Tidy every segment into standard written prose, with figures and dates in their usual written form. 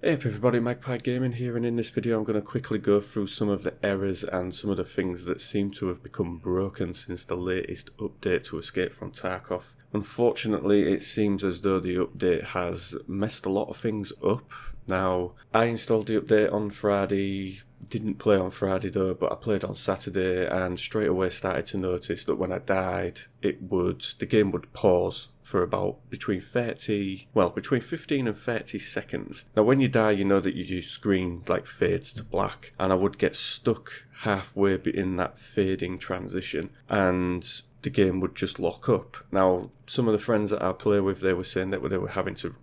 Hey up everybody, Magpie Gaming here, and in this video I'm going to quickly go through some of the errors and some of the things that seem to have become broken since the latest update to Escape from Tarkov. Unfortunately, it seems as though the update has messed a lot of things up. Now, I installed the update on Friday, didn't play on Friday though, but I played on Saturday and straight away started to notice that when I died, the game would pause for about between 15 and 30 seconds. Now when you die, you know that your screen fades to black, and I would get stuck halfway in that fading transition and the game would just lock up. Now, some of the friends that I play with, they were saying that they were having to,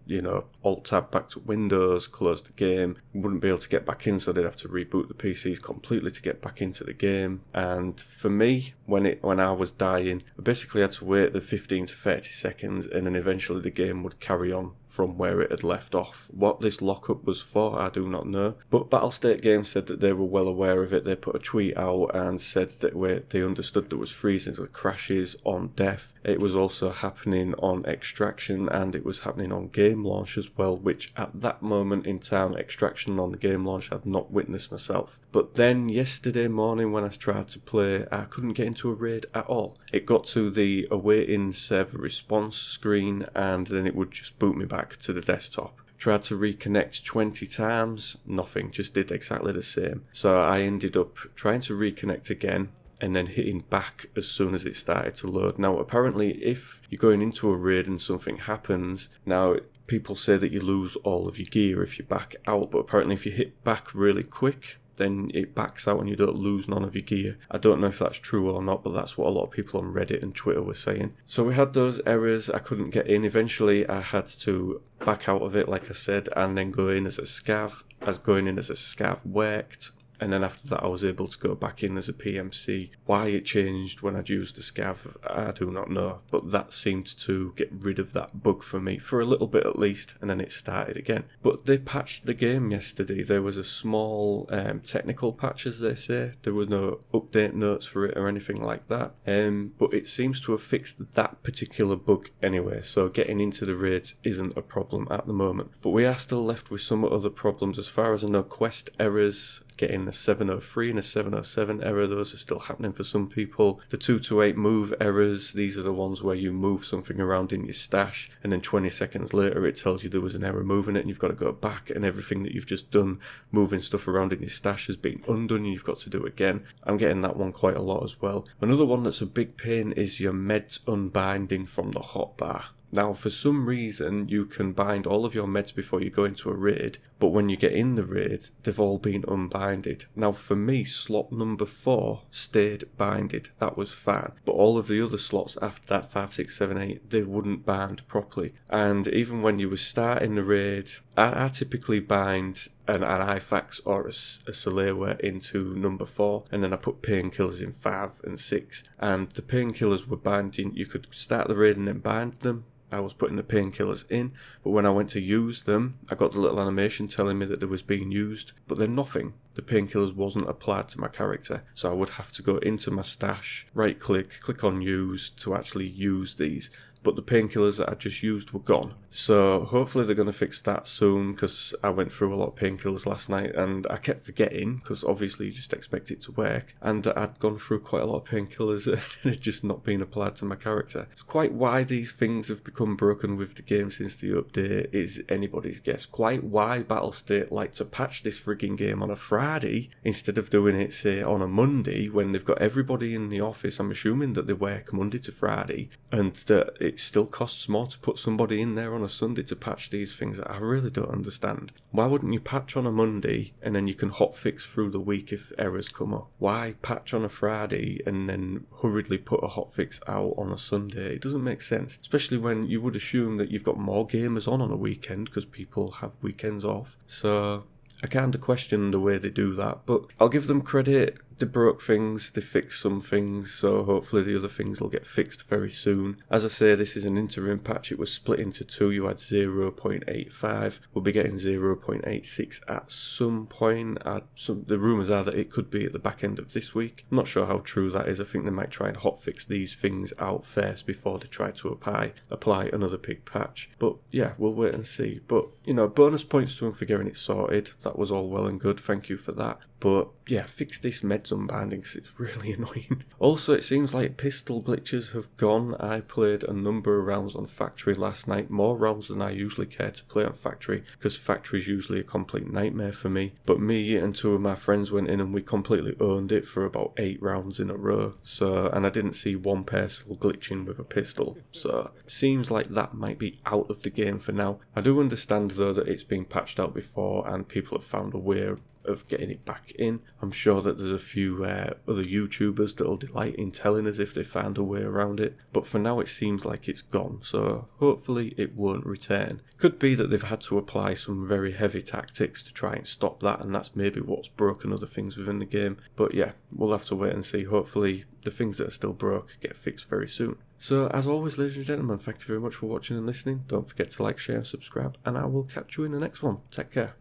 alt-tab back to Windows, close the game, wouldn't be able to get back in, so they'd have to reboot the PCs completely to get back into the game. And for me, when I was dying, I basically had to wait the 15 to 30 seconds, and then eventually the game would carry on from where it had left off. What this lockup was for, I do not know. But Battlestate Games said that they were well aware of it. They put a tweet out and said that they understood there was freezing, so crashes on death. It was also happening on Extraction, and it was happening on game launch as well, which at that moment in time, Extraction on the game launch I'd not witnessed myself. But then yesterday morning when I tried to play, I couldn't get into a raid at all. It got to the awaiting server response screen and then it would just boot me back to the desktop. Tried to reconnect 20 times, nothing, just did exactly the same. So I ended up trying to reconnect again and then hitting back as soon as it started to load. Now apparently if you're going into a raid and something happens, now people say that you lose all of your gear if you back out, but apparently if you hit back really quick, then it backs out and you don't lose none of your gear. I don't know if that's true or not, but that's what a lot of people on Reddit and Twitter were saying. So we had those errors, I couldn't get in. Eventually I had to back out of it, like I said, and then go in as a scav. As going in as a scav worked. And then after that I was able to go back in as a PMC. Why it changed when I'd used the scav, I do not know. But that seemed to get rid of that bug for me, for a little bit at least, and then it started again. But they patched the game yesterday. There was a small technical patch, as they say. There were no update notes for it or anything like that. But it seems to have fixed that particular bug anyway. So getting into the raids isn't a problem at the moment. But we are still left with some other problems. As far as I know, quest errors, getting a 703 and a 707 error, those are still happening for some people. The 228 move errors, these are the ones where you move something around in your stash and then 20 seconds later it tells you there was an error moving it and you've got to go back and everything that you've just done moving stuff around in your stash has been undone and you've got to do it again. I'm getting that one quite a lot as well. Another one that's a big pain is your meds unbinding from the hotbar. Now, for some reason, you can bind all of your meds before you go into a raid, but when you get in the raid, they've all been unbinded. Now, for me, slot number 4 stayed binded. That was fine. But all of the other slots after that, 5, 6, 7, 8, they wouldn't bind properly. And even when you were starting the raid, I typically bind an IFAX or a Salewa into number 4, and then I put painkillers in 5 and 6. And the painkillers were binding. You could start the raid and then bind them. I was putting the painkillers in, but when I went to use them, I got the little animation telling me that they was being used, but then nothing. The painkillers wasn't applied to my character, so I would have to go into my stash, right click on use to actually use these. But the painkillers that I just used were gone. So hopefully they're going to fix that soon, because I went through a lot of painkillers last night and I kept forgetting, because obviously you just expect it to work. And I'd gone through quite a lot of painkillers and it just not been applied to my character. It's quite why these things have become broken with the game since the update is anybody's guess. Quite why Battlestate like to patch this frigging game on a Friday instead of doing it, say, on a Monday when they've got everybody in the office. I'm assuming that they work Monday to Friday and that it still costs more to put somebody in there on a Sunday to patch these things. I really don't understand. Why wouldn't you patch on a Monday and then you can hotfix through the week if errors come up? Why patch on a Friday and then hurriedly put a hotfix out on a Sunday? It doesn't make sense, especially when you would assume that you've got more gamers on a weekend because people have weekends off. So I kind of question the way they do that, but I'll give them credit. they broke things, they fixed some things, so hopefully the other things will get fixed very soon. As I say, this is an interim patch. It was split into two. You had 0.85. We'll be getting 0.86 at some point. The rumours are that it could be at the back end of this week. I'm not sure how true that is. I think they might try and hotfix these things out first before they try to apply another big patch. But yeah, we'll wait and see. But, you know, bonus points to them for getting it sorted. That was all well and good. Thank you for that. But yeah, fix this meds unbinding because it's really annoying. Also, it seems like pistol glitches have gone. I played a number of rounds on Factory last night, more rounds than I usually care to play on Factory because Factory is usually a complete nightmare for me. But me and two of my friends went in and we completely owned it for about 8 rounds in a row. And I didn't see one person glitching with a pistol. So seems like that might be out of the game for now. I do understand though that it's been patched out before and people have found a way of getting it back in. I'm sure that there's a few other YouTubers that'll delight in telling us if they found a way around it, but for now it seems like it's gone, so hopefully it won't return. Could be that they've had to apply some very heavy tactics to try and stop that, and that's maybe what's broken other things within the game, but yeah, we'll have to wait and see. Hopefully the things that are still broke get fixed very soon. So as always, ladies and gentlemen, thank you very much for watching and listening. Don't forget to like, share and subscribe, and I will catch you in the next one. Take care.